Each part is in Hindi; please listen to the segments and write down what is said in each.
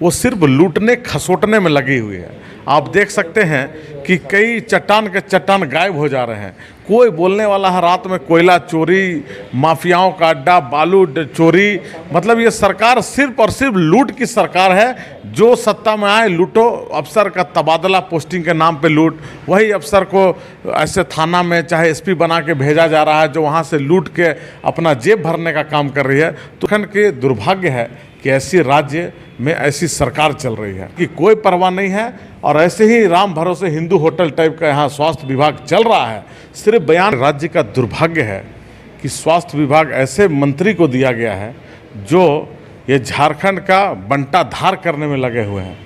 वो सिर्फ लूटने खसोटने में लगी हुई है। आप देख सकते हैं कि कई चट्टान के चट्टान गायब हो जा रहे हैं। कोई बोलने वाला है रात में कोयला चोरी, माफियाओं का अड्डा, बालू चोरी। मतलब ये सरकार सिर्फ और सिर्फ लूट की सरकार है। जो सत्ता में आए लूटो, अफसर का तबादला पोस्टिंग के नाम पे लूट, वही अफसर को ऐसे थाना में चाहे एसपी बना के भेजा जा रहा है जो वहाँ से लूट के अपना जेब भरने का काम कर रही है। तो खंड के दुर्भाग्य है कि ऐसी राज्य में ऐसी सरकार चल रही है कि कोई परवाह नहीं है। और ऐसे ही राम भरोसे हिंदू होटल टाइप का यहाँ स्वास्थ्य विभाग चल रहा है। सिर्फ बयान राज्य का दुर्भाग्य है कि स्वास्थ्य विभाग ऐसे मंत्री को दिया गया है जो ये झारखंड का बंटा धार करने में लगे हुए हैं।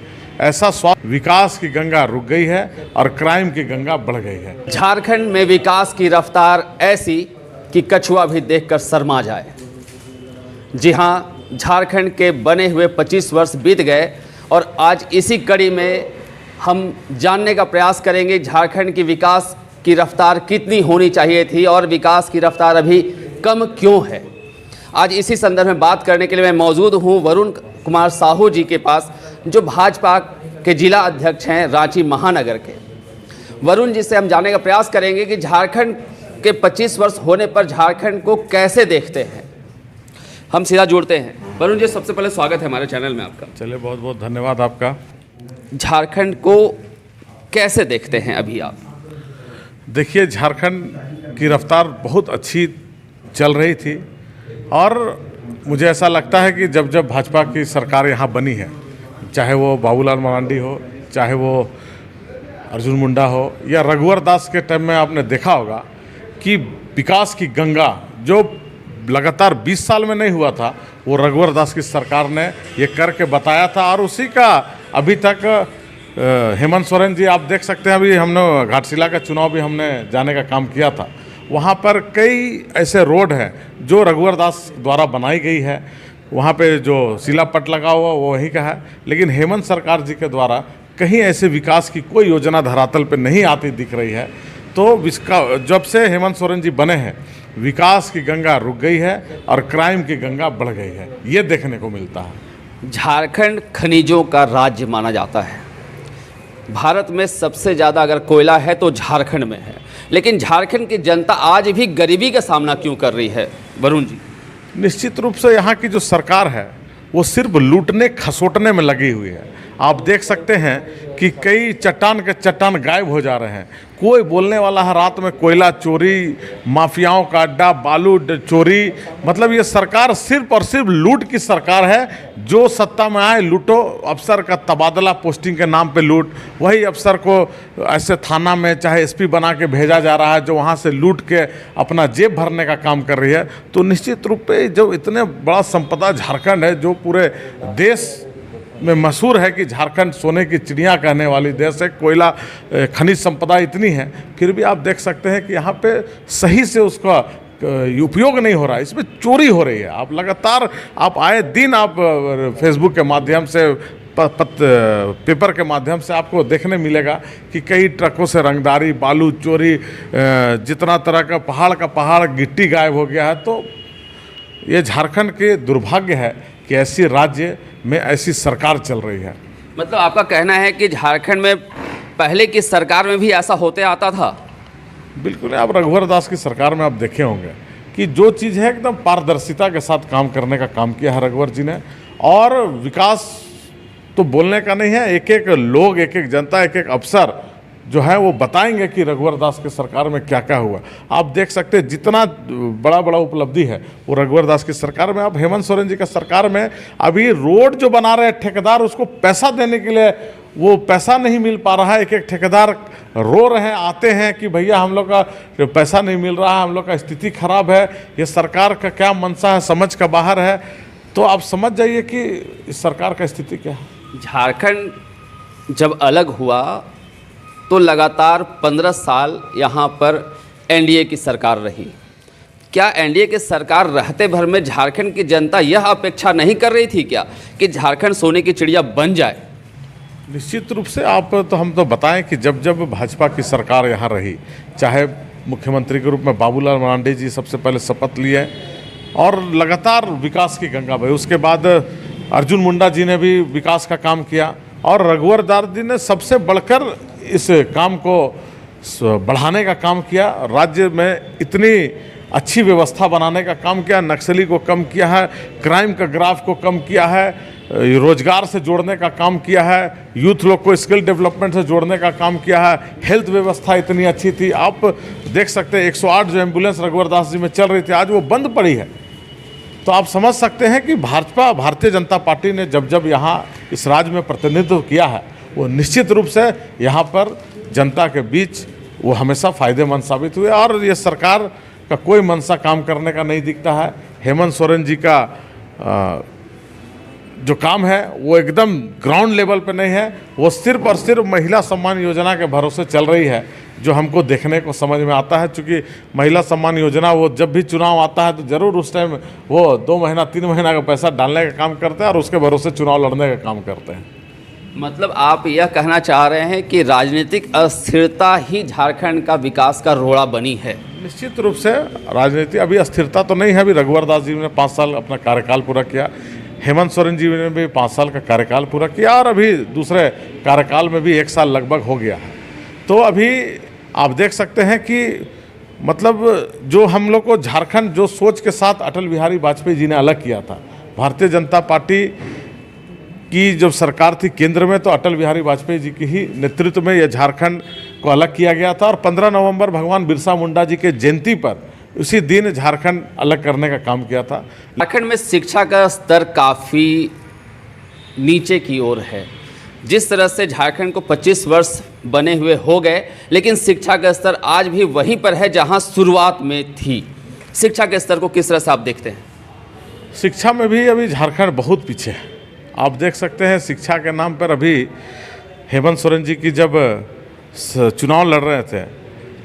ऐसा स्वास्थ्य विकास की गंगा रुक गई है और क्राइम की गंगा बढ़ गई है। झारखंड में विकास की रफ्तार ऐसी कि कछुआ भी देखकर शर्मा जाए। जी हाँ, झारखंड के बने हुए 25 वर्ष बीत गए और आज इसी कड़ी में हम जानने का प्रयास करेंगे झारखंड की विकास की रफ्तार कितनी होनी चाहिए थी और विकास की रफ्तार अभी कम क्यों है। आज इसी संदर्भ में बात करने के लिए मैं मौजूद हूं वरुण कुमार साहू जी के पास, जो भाजपा के जिला अध्यक्ष हैं रांची महानगर के। वरुण जी से हम जानने का प्रयास करेंगे कि झारखंड के 25 वर्ष होने पर झारखंड को कैसे देखते हैं। हम सीधा जुड़ते हैं। वरुण जी, सबसे पहले स्वागत है हमारे चैनल में आपका। चलिए, बहुत बहुत धन्यवाद आपका। झारखंड को कैसे देखते हैं अभी आप? देखिए, झारखंड की रफ्तार बहुत अच्छी चल रही थी और मुझे ऐसा लगता है कि जब जब भाजपा की सरकार यहाँ बनी है, चाहे वो बाबूलाल मरांडी हो, चाहे वो अर्जुन मुंडा हो या रघुवर दास के टाइम में, आपने देखा होगा कि विकास की गंगा जो लगातार 20 साल में नहीं हुआ था, वो रघुवर दास की सरकार ने ये करके बताया था। और उसी का अभी तक हेमंत सोरेन जी, आप देख सकते हैं, अभी हमने घाटशिला का चुनाव भी हमने जाने का काम किया था। वहाँ पर कई ऐसे रोड हैं जो रघुवर दास द्वारा बनाई गई है। वहाँ पे जो शिलापट लगा हुआ वो वहीं का है, लेकिन हेमंत सरकार जी के द्वारा कहीं ऐसे विकास की कोई योजना धरातल पे नहीं आती दिख रही है। तो जब से हेमंत सोरेन जी बने हैं, विकास की गंगा रुक गई है और क्राइम की गंगा बढ़ गई है, ये देखने को मिलता है। झारखंड खनिजों का राज्य माना जाता है। भारत में सबसे ज़्यादा अगर कोयला है तो झारखंड में है, लेकिन झारखंड की जनता आज भी गरीबी का सामना क्यों कर रही है वरुण जी? निश्चित रूप से यहाँ की जो सरकार है वो सिर्फ लूटने खसोटने में लगी हुई है। आप देख सकते हैं कि कई चट्टान के चट्टान गायब हो जा रहे हैं। कोई बोलने वाला है रात में कोयला चोरी, माफियाओं का अड्डा, बालू चोरी। मतलब ये सरकार सिर्फ और सिर्फ लूट की सरकार है। जो सत्ता में आए लूटो, अफसर का तबादला पोस्टिंग के नाम पे लूट, वही अफसर को ऐसे थाना में चाहे एसपी बना के भेजा जा रहा है जो वहाँ से लूट के अपना जेब भरने का काम कर रही है। तो निश्चित रूप पे जो इतने बड़ा संपदा झारखंड है, जो पूरे देश में मशहूर है कि झारखंड सोने की चिड़िया कहने वाली देश है, कोयला खनिज संपदा इतनी है, फिर भी आप देख सकते हैं कि यहाँ पे सही से उसका उपयोग नहीं हो रहा है। इसमें चोरी हो रही है। आप लगातार, आप आए दिन आप फेसबुक के माध्यम से, पेपर के माध्यम से आपको देखने मिलेगा कि कई ट्रकों से रंगदारी, बालू चोरी, जितना तरह का पहाड़ गिट्टी गायब हो गया है। तो ये झारखंड के दुर्भाग्य है कि ऐसी राज्य में ऐसी सरकार चल रही है। मतलब आपका कहना है कि झारखंड में पहले की सरकार में भी ऐसा होते आता था? बिल्कुल। आप रघुवर दास की सरकार में आप देखे होंगे कि जो चीज़ है एकदम पारदर्शिता के साथ काम करने का काम किया है रघुवर जी ने। और विकास तो बोलने का नहीं है, एक एक लोग, एक एक जनता, एक एक अफसर जो है वो बताएंगे कि रघुवर दास की सरकार में क्या क्या हुआ। आप देख सकते हैं जितना बड़ा बड़ा उपलब्धि है वो रघुवर दास की सरकार में। आप हेमंत सोरेन जी का सरकार में अभी रोड जो बना रहे हैं ठेकेदार, उसको पैसा देने के लिए वो पैसा नहीं मिल पा रहा है। एक एक ठेकेदार रो रहे हैं, आते हैं कि भैया हम लोग का पैसा नहीं मिल रहा है, हम लोग का स्थिति खराब है, ये सरकार का क्या मंशा है, समझ का बाहर है। तो आप समझ जाइए कि इस सरकार का स्थिति क्या है। झारखंड जब अलग हुआ तो लगातार 15 साल यहाँ पर एनडीए की सरकार रही। क्या एनडीए की सरकार रहते भर में झारखंड की जनता यह अपेक्षा नहीं कर रही थी क्या कि झारखंड सोने की चिड़िया बन जाए? निश्चित रूप से हम तो बताएं कि जब जब भाजपा की सरकार यहाँ रही, चाहे मुख्यमंत्री के रूप में बाबूलाल मरांडी जी सबसे पहले शपथ लिए और लगातार विकास की गंगा बही। उसके बाद अर्जुन मुंडा जी ने भी विकास का काम किया और रघुवर दास जी ने सबसे बढ़कर इस काम को बढ़ाने का काम किया। राज्य में इतनी अच्छी व्यवस्था बनाने का काम किया, नक्सली को कम किया है, क्राइम का ग्राफ को कम किया है, रोजगार से जोड़ने का काम किया है, यूथ लोग को स्किल डेवलपमेंट से जोड़ने का काम किया है, हेल्थ व्यवस्था इतनी अच्छी थी। आप देख सकते हैं 108 जो एम्बुलेंस रघुवर दास जी में चल रही थी आज वो बंद पड़ी है। तो आप समझ सकते हैं कि भाजपा भारतीय जनता पार्टी ने जब जब यहाँ इस राज्य में प्रतिनिधित्व किया है वो निश्चित रूप से यहाँ पर जनता के बीच वो हमेशा फ़ायदेमंद साबित हुए और ये सरकार का कोई मंशा काम करने का नहीं दिखता है। हेमंत सोरेन जी का जो काम है वो एकदम ग्राउंड लेवल पे नहीं है, वो सिर्फ और सिर्फ महिला सम्मान योजना के भरोसे चल रही है, जो हमको देखने को समझ में आता है। चूँकि महिला सम्मान योजना वो जब भी चुनाव आता है तो ज़रूर उस टाइम वो 2 महीना 3 महीना का पैसा डालने का काम करते हैं और उसके भरोसे चुनाव लड़ने का काम करते हैं। मतलब आप यह कहना चाह रहे हैं कि राजनीतिक अस्थिरता ही झारखंड का विकास का रोड़ा बनी है? निश्चित रूप से राजनीति अभी अस्थिरता तो नहीं है। अभी रघुवर दास जी ने 5 साल अपना कार्यकाल पूरा किया, हेमंत सोरेन जी ने भी 5 साल का कार्यकाल पूरा किया और अभी दूसरे कार्यकाल में भी 1 साल लगभग हो गया है। तो अभी आप देख सकते हैं कि मतलब जो हम लोग को झारखंड जो सोच के साथ अटल बिहारी वाजपेयी जी ने अलग किया था, भारतीय जनता पार्टी की जब सरकार थी केंद्र में तो अटल बिहारी वाजपेयी जी की ही नेतृत्व में यह झारखंड को अलग किया गया था और 15 नवंबर भगवान बिरसा मुंडा जी के जयंती पर उसी दिन झारखंड अलग करने का काम किया था। झारखंड में शिक्षा का स्तर काफ़ी नीचे की ओर है। जिस तरह से झारखंड को 25 वर्ष बने हुए हो गए, लेकिन शिक्षा का स्तर आज भी वहीं पर है जहां शुरुआत में थी। शिक्षा के स्तर को किस तरह से आप देखते हैं? शिक्षा में भी अभी झारखंड बहुत पीछे है। आप देख सकते हैं शिक्षा के नाम पर अभी हेमंत सोरेन जी की जब चुनाव लड़ रहे थे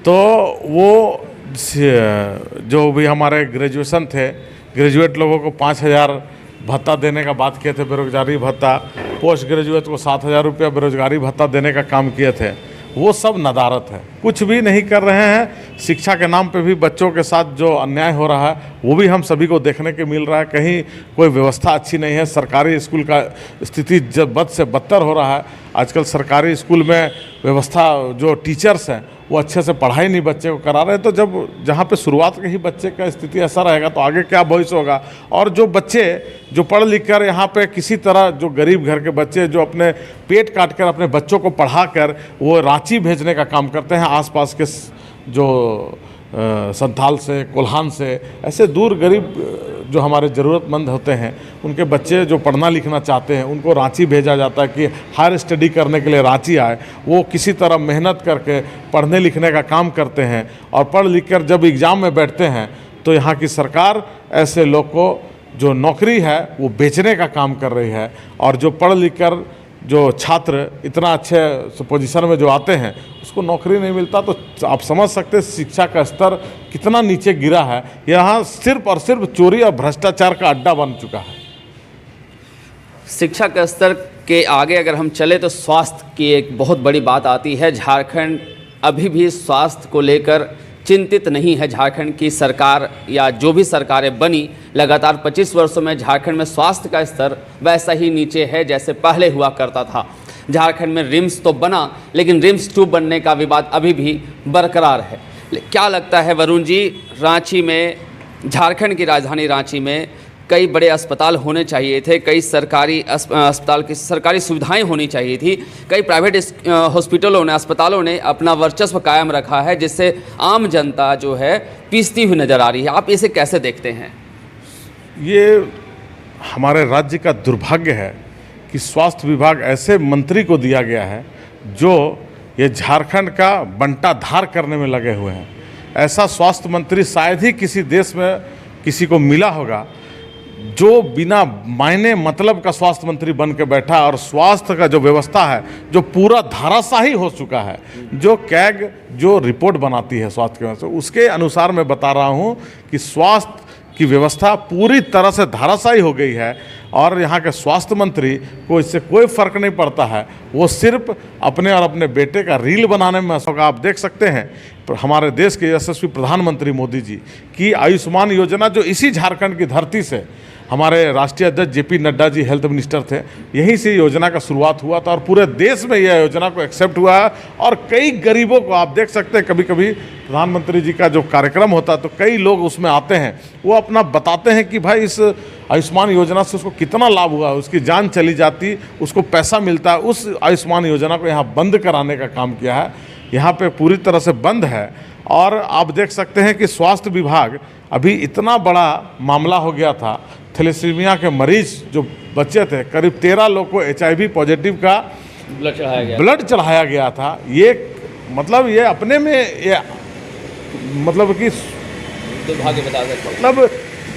तो वो जो भी हमारे ग्रेजुएशन थे, ग्रेजुएट लोगों को 5,000 भत्ता देने का बात किए थे, बेरोजगारी भत्ता, पोस्ट ग्रेजुएट को 7,000 रुपया बेरोजगारी भत्ता देने का काम किए थे, वो सब नदारत है, कुछ भी नहीं कर रहे हैं। शिक्षा के नाम पे भी बच्चों के साथ जो अन्याय हो रहा है वो भी हम सभी को देखने के मिल रहा है। कहीं कोई व्यवस्था अच्छी नहीं है, सरकारी स्कूल का स्थिति जब बद से बदतर हो रहा है। आजकल सरकारी स्कूल में व्यवस्था जो टीचर्स हैं वो अच्छे से पढ़ाई नहीं बच्चे को करा रहे। तो जब जहाँ पे शुरुआत के ही बच्चे का स्थिति ऐसा रहेगा तो आगे क्या भविष्य होगा। और जो बच्चे जो पढ़ लिख कर यहाँ पे किसी तरह जो गरीब घर के बच्चे जो अपने पेट काट कर अपने बच्चों को पढ़ा कर वो रांची भेजने का काम करते हैं, आसपास के जो संथाल से, कोल्हान से, ऐसे दूर गरीब जो हमारे ज़रूरतमंद होते हैं उनके बच्चे जो पढ़ना लिखना चाहते हैं उनको रांची भेजा जाता है कि हायर स्टडी करने के लिए रांची आए। वो किसी तरह मेहनत करके पढ़ने लिखने का काम करते हैं और पढ़ लिख कर जब एग्ज़ाम में बैठते हैं तो यहाँ की सरकार ऐसे लोग को जो नौकरी है वो बेचने का काम कर रही है। और जो पढ़ लिख कर जो छात्र इतना अच्छे पोजीशन में जो आते हैं उसको नौकरी नहीं मिलता। तो आप समझ सकते हैं शिक्षा का स्तर कितना नीचे गिरा है। यहाँ सिर्फ और सिर्फ चोरी और भ्रष्टाचार का अड्डा बन चुका है। शिक्षा के स्तर के आगे अगर हम चले तो स्वास्थ्य की एक बहुत बड़ी बात आती है। झारखंड अभी भी स्वास्थ्य को लेकर चिंतित नहीं है। झारखंड की सरकार या जो भी सरकारें बनी लगातार 25 वर्षों में झारखंड में स्वास्थ्य का स्तर वैसा ही नीचे है जैसे पहले हुआ करता था। झारखंड में रिम्स तो बना लेकिन रिम्स 2 बनने का विवाद अभी भी बरकरार है। क्या लगता है वरुण जी, रांची में, झारखंड की राजधानी रांची में कई बड़े अस्पताल होने चाहिए थे, कई सरकारी अस्पताल की सरकारी सुविधाएं होनी चाहिए थी, कई प्राइवेट हॉस्पिटलों ने, अस्पतालों ने अपना वर्चस्व कायम रखा है जिससे आम जनता जो है पीसती हुई नज़र आ रही है। आप इसे कैसे देखते हैं? ये हमारे राज्य का दुर्भाग्य है कि स्वास्थ्य विभाग ऐसे मंत्री को दिया गया है जो ये झारखंड का बंटाधार करने में लगे हुए हैं। ऐसा स्वास्थ्य मंत्री शायद ही किसी देश में किसी को मिला होगा जो बिना मायने मतलब का स्वास्थ्य मंत्री बन के बैठा और स्वास्थ्य का जो व्यवस्था है जो पूरा धाराशाही हो चुका है। जो कैग जो रिपोर्ट बनाती है स्वास्थ्य की व्यवस्था उसके अनुसार मैं बता रहा हूँ कि स्वास्थ्य की व्यवस्था पूरी तरह से धाराशाही हो गई है और यहाँ के स्वास्थ्य मंत्री को इससे कोई फर्क नहीं पड़ता है। वो सिर्फ अपने और अपने बेटे का रील बनाने में होगा। आप देख सकते हैं हमारे देश के यशस्वी प्रधानमंत्री मोदी जी की आयुष्मान योजना जो इसी झारखंड की धरती से हमारे राष्ट्रीय अध्यक्ष JP Nadda ji health minister थे, यहीं से योजना का शुरुआत हुआ था और पूरे देश में यह योजना को एक्सेप्ट हुआ है। और कई गरीबों को आप देख सकते हैं, कभी कभी प्रधानमंत्री जी का जो कार्यक्रम होता है तो कई लोग उसमें आते हैं, वो अपना बताते हैं कि भाई इस आयुष्मान योजना से उसको कितना लाभ हुआ, उसकी जान चली जाती, उसको पैसा मिलता है। उस आयुष्मान योजना को यहाँ बंद कराने का काम किया है, यहाँ पे पूरी तरह से बंद है। और आप देख सकते हैं कि स्वास्थ्य विभाग अभी इतना बड़ा मामला हो गया था, थैलेसीमिया के मरीज जो बच्चे थे, करीब 13 लोग को HIV पॉजिटिव का ब्लड चढ़ाया गया था। ये मतलब ये अपने में ये मतलब कि दुर्भाग्य बता सकते हैं। मतलब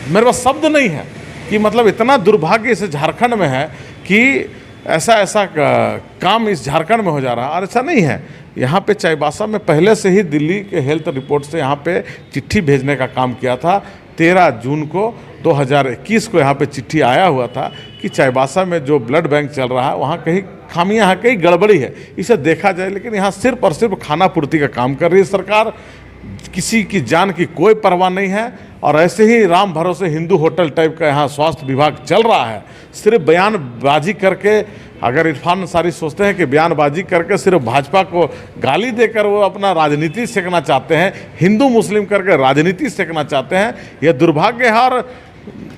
मेरे पास शब्द नहीं है कि मतलब इतना दुर्भाग्य इस झारखंड में है कि ऐसा काम इस झारखंड में हो जा रहा है। और ऐसा नहीं है, यहाँ पे चाईबासा में पहले से ही दिल्ली के हेल्थ रिपोर्ट से यहाँ पे चिट्ठी भेजने का काम किया था। 13 जून को 2021 को यहाँ पे चिट्ठी आया हुआ था कि चाईबासा में जो ब्लड बैंक चल रहा है वहाँ कहीं खामियां हैं, कहीं गड़बड़ी है, इसे देखा जाए। लेकिन यहाँ सिर्फ और सिर्फ खाना पूर्ति का काम कर रही है सरकार, किसी की जान की कोई परवाह नहीं है। और ऐसे ही राम भरोसे हिंदू होटल टाइप का यहाँ स्वास्थ्य विभाग चल रहा है, सिर्फ बयानबाजी करके। अगर इरफान अंसारी सोचते हैं कि बयानबाजी करके सिर्फ भाजपा को गाली देकर वो अपना राजनीति सेकना चाहते हैं, हिंदू मुस्लिम करके राजनीति सेकना चाहते हैं, यह दुर्भाग्य है। और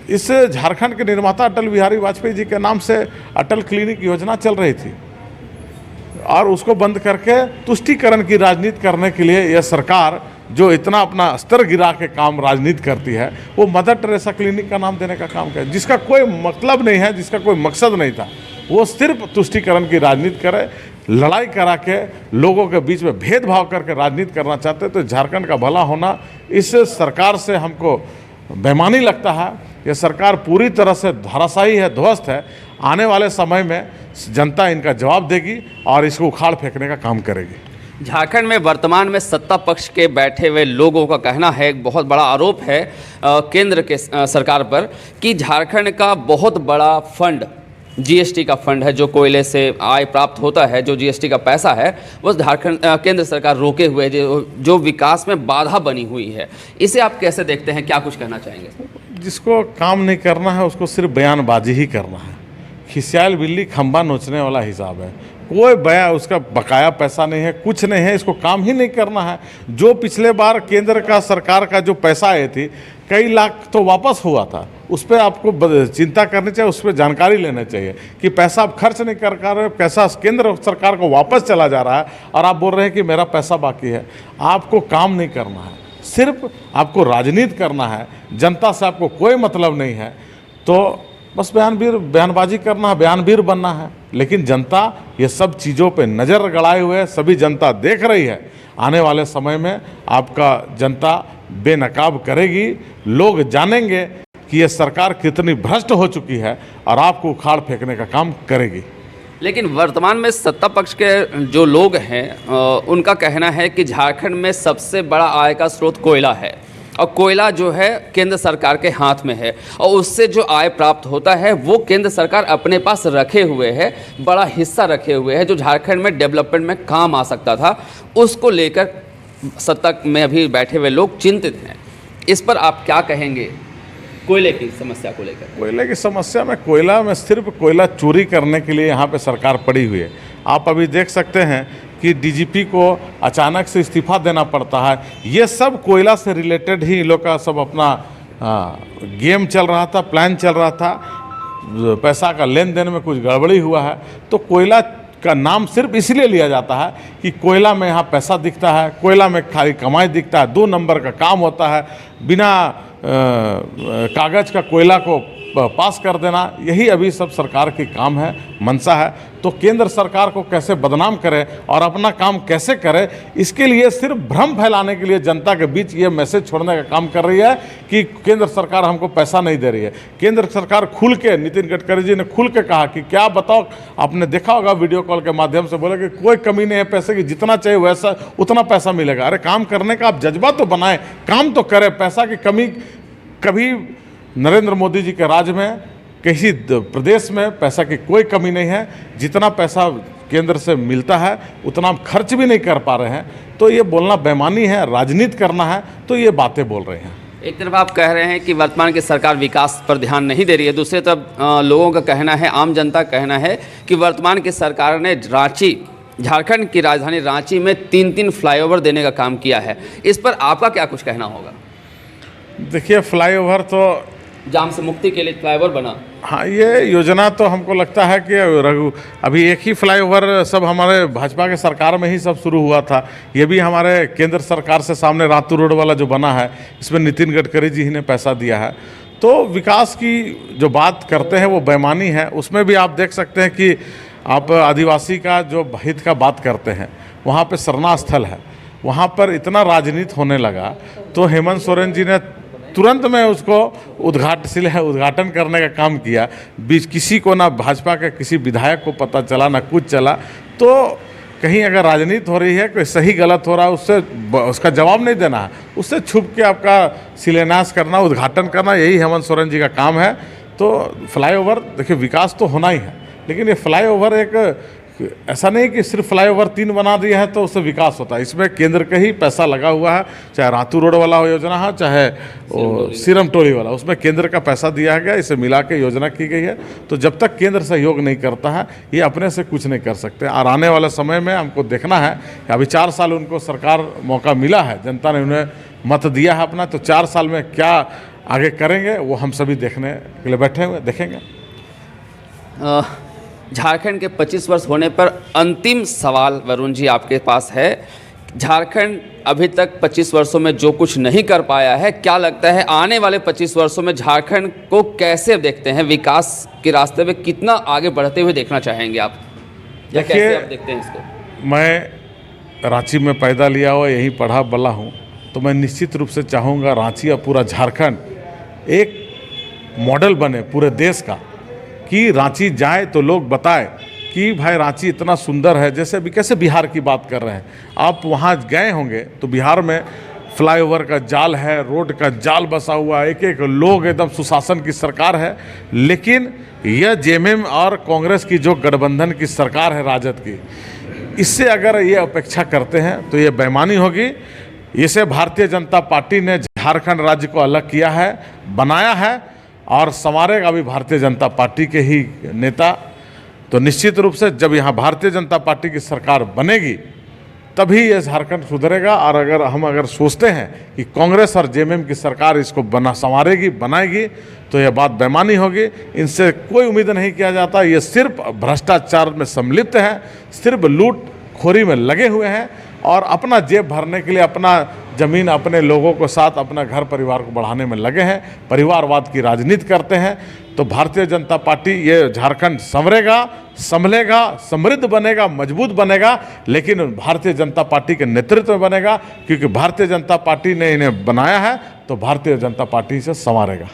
इस झारखंड के निर्माता अटल बिहारी वाजपेयी जी के नाम से अटल क्लिनिक योजना चल रही थी और उसको बंद करके तुष्टीकरण की राजनीति करने के लिए यह सरकार जो इतना अपना स्तर गिरा के काम राजनीति करती है, वो मदर टेरेसा क्लिनिक का नाम देने का काम करे, जिसका कोई मतलब नहीं है, जिसका कोई मकसद नहीं था। वो सिर्फ तुष्टीकरण की राजनीति करे, लड़ाई करा के लोगों के बीच में भेदभाव करके राजनीति करना चाहते। तो झारखंड का भला होना इस सरकार से हमको बेईमानी लगता है। ये सरकार पूरी तरह से धराशायी है, ध्वस्त है। आने वाले समय में जनता इनका जवाब देगी और इसको उखाड़ फेंकने का काम करेगी। झारखंड में वर्तमान में सत्ता पक्ष के बैठे हुए लोगों का कहना है, एक बहुत बड़ा आरोप है केंद्र के सरकार पर कि झारखंड का बहुत बड़ा फंड GST का फंड है, जो कोयले से आय प्राप्त होता है, जो GST का पैसा है, वो झारखंड केंद्र सरकार रोके हुए जो विकास में बाधा बनी हुई है। इसे आप कैसे देखते हैं, क्या कुछ कहना चाहेंगे? जिसको काम नहीं करना है उसको सिर्फ बयानबाजी ही करना है। खिसियाल बिल्ली खंबा नोचने वाला हिसाब है। कोई बया उसका बकाया पैसा नहीं है, कुछ नहीं है, इसको काम ही नहीं करना है। जो पिछले बार केंद्र का सरकार का जो पैसा आए थी, कई लाख तो वापस हुआ था, उस पर आपको चिंता करनी चाहिए, उस पर जानकारी लेना चाहिए कि पैसा आप खर्च नहीं कर रहे हो, पैसा केंद्र सरकार को वापस चला जा रहा है और आप बोल रहे हैं कि मेरा पैसा बाकी है। आपको काम नहीं करना है, सिर्फ आपको राजनीति करना है, जनता से आपको कोई मतलब नहीं है। तो बस बयानबाजी करना है, बयानवीर बनना है। लेकिन जनता ये सब चीज़ों पे नज़र गड़ाए हुए है, सभी जनता देख रही है। आने वाले समय में आपका जनता बेनकाब करेगी, लोग जानेंगे कि ये सरकार कितनी भ्रष्ट हो चुकी है और आपको उखाड़ फेंकने का काम करेगी। लेकिन वर्तमान में सत्ता पक्ष के जो लोग हैं उनका कहना है कि झारखंड में सबसे बड़ा आय का स्रोत कोयला है और कोयला जो है केंद्र सरकार के हाथ में है और उससे जो आय प्राप्त होता है वो केंद्र सरकार अपने पास रखे हुए है, बड़ा हिस्सा रखे हुए है, जो झारखंड में डेवलपमेंट में काम आ सकता था। उसको लेकर सत्ता में अभी बैठे हुए लोग चिंतित हैं। इस पर आप क्या कहेंगे कोयले की समस्या को लेकर? कोयले की समस्या में कोयला में सिर्फ कोयला चोरी करने के लिए यहाँ पे सरकार पड़ी हुई है। आप अभी देख सकते हैं कि DGP को अचानक से इस्तीफा देना पड़ता है। ये सब कोयला से रिलेटेड ही इन लोग का सब अपना गेम चल रहा था, प्लान चल रहा था। पैसा का लेन देन में कुछ गड़बड़ी हुआ है तो कोयला का नाम सिर्फ इसलिए लिया जाता है कि कोयला में यहाँ पैसा दिखता है, कोयला में खाली कमाई दिखता है, 2 नंबर का काम होता है, बिना कागज़ का कोयला को पास कर देना, यही अभी सब सरकार की काम है, मंशा है। तो केंद्र सरकार को कैसे बदनाम करे और अपना काम कैसे करे, इसके लिए सिर्फ भ्रम फैलाने के लिए जनता के बीच ये मैसेज छोड़ने का काम कर रही है कि केंद्र सरकार हमको पैसा नहीं दे रही है। केंद्र सरकार खुल के, नितिन गडकरी जी ने खुल के कहा कि क्या बताओ, आपने देखा होगा वीडियो कॉल के माध्यम से, बोले कि कोई कमी नहीं है पैसे की, जितना चाहिए वैसा उतना पैसा मिलेगा। अरे काम करने का आप जज्बा तो बनाएं, काम तो करें। पैसा की कमी कभी नरेंद्र मोदी जी के राज में किसी प्रदेश में पैसा की कोई कमी नहीं है। जितना पैसा केंद्र से मिलता है उतना हम खर्च भी नहीं कर पा रहे हैं। तो ये बोलना बेईमानी है, राजनीति करना है, तो ये बातें बोल रहे हैं। एक तरफ आप कह रहे हैं कि वर्तमान की सरकार विकास पर ध्यान नहीं दे रही है, दूसरी तरफ लोगों का कहना है, आम जनता का कहना है कि वर्तमान की सरकार ने रांची, झारखंड की राजधानी रांची में 3-3 फ्लाईओवर देने का काम किया है। इस पर आपका क्या कुछ कहना होगा? देखिए, फ्लाईओवर तो जाम से मुक्ति के लिए फ्लाईओवर बना। हाँ, ये योजना तो हमको लगता है कि अभी एक ही फ्लाईओवर सब हमारे भाजपा के सरकार में ही सब शुरू हुआ था। ये भी हमारे केंद्र सरकार से सामने रातू रोड वाला जो बना है, इसमें नितिन गडकरी जी ही ने पैसा दिया है। तो विकास की जो बात करते हैं वो बेईमानी है। उसमें भी आप देख सकते हैं कि आप आदिवासी का जो हित का बात करते हैं, वहाँ पे सरना स्थल है, वहाँ पर इतना राजनीति होने लगा तो हेमंत सोरेन जी ने तुरंत में उसको उद्घाटन करने का काम किया। बीच किसी को ना भाजपा के किसी विधायक को पता चला, ना कुछ चला। तो कहीं अगर राजनीति हो रही है, कोई सही गलत हो रहा है, उससे उसका जवाब नहीं देना है, उससे छुप के आपका शिलान्यास करना, उद्घाटन करना, यही हेमंत सोरेन जी का काम है। तो फ्लाईओवर, देखिए, विकास तो होना ही है, लेकिन ये फ्लाईओवर एक ऐसा नहीं कि सिर्फ फ्लाईओवर 3 बना दिया है तो उससे विकास होता है। इसमें केंद्र का ही पैसा लगा हुआ है, चाहे रातू रोड वाला योजना है, चाहे सीरम टोली वाला, उसमें केंद्र का पैसा दिया गया, इसे मिला के योजना की गई है। तो जब तक केंद्र सहयोग नहीं करता है, ये अपने से कुछ नहीं कर सकते। और आने वाले समय में हमको देखना है कि अभी 4 साल उनको सरकार मौका मिला है, जनता ने उन्हें मत दिया है अपना, तो 4 साल में क्या आगे करेंगे वो हम सभी देखने के लिए बैठे हुए देखेंगे। झारखंड के 25 वर्ष होने पर अंतिम सवाल वरुण जी आपके पास है। झारखंड अभी तक 25 वर्षों में जो कुछ नहीं कर पाया है, क्या लगता है आने वाले 25 वर्षों में झारखंड को कैसे देखते हैं? विकास के रास्ते में कितना आगे बढ़ते हुए देखना चाहेंगे आप, या कैसे आप देखते हैं इसको? मैं रांची में पैदा लिया हुआ, यहीं पढ़ा बला हूँ, तो मैं निश्चित रूप से चाहूँगा रांची और पूरा झारखंड एक मॉडल बने पूरे देश का, कि रांची जाए तो लोग बताए कि भाई रांची इतना सुंदर है। जैसे अभी कैसे बिहार की बात कर रहे हैं, आप वहाँ गए होंगे तो बिहार में फ्लाईओवर का जाल है, रोड का जाल बसा हुआ है, एक लोग, एकदम सुशासन की सरकार है। लेकिन यह जेएमएम और कांग्रेस की जो गठबंधन की सरकार है, राजद की, इससे अगर ये अपेक्षा करते हैं तो ये बेईमानी होगी। इसे भारतीय जनता पार्टी ने झारखंड राज्य को अलग किया है, बनाया है, और संवारेगा भी भारतीय जनता पार्टी के ही नेता। तो निश्चित रूप से जब यहाँ भारतीय जनता पार्टी की सरकार बनेगी तभी ये झारखंड सुधरेगा। और अगर सोचते हैं कि कांग्रेस और जेएमएम की सरकार इसको संवारेगी, बनाएगी, तो यह बात बेईमानी होगी। इनसे कोई उम्मीद नहीं किया जाता। ये सिर्फ भ्रष्टाचार में सम्मिलित हैं, सिर्फ लूट खोरी में लगे हुए हैं और अपना जेब भरने के लिए अपना ज़मीन, अपने लोगों को साथ, अपना घर परिवार को बढ़ाने में लगे हैं, परिवारवाद की राजनीति करते हैं। तो भारतीय जनता पार्टी, ये झारखंड संवरेगा, संभलेगा, समृद्ध बनेगा, मजबूत बनेगा, लेकिन भारतीय जनता पार्टी के नेतृत्व में बनेगा, क्योंकि भारतीय जनता पार्टी ने इन्हें बनाया है, तो भारतीय जनता पार्टी से संवारेगा।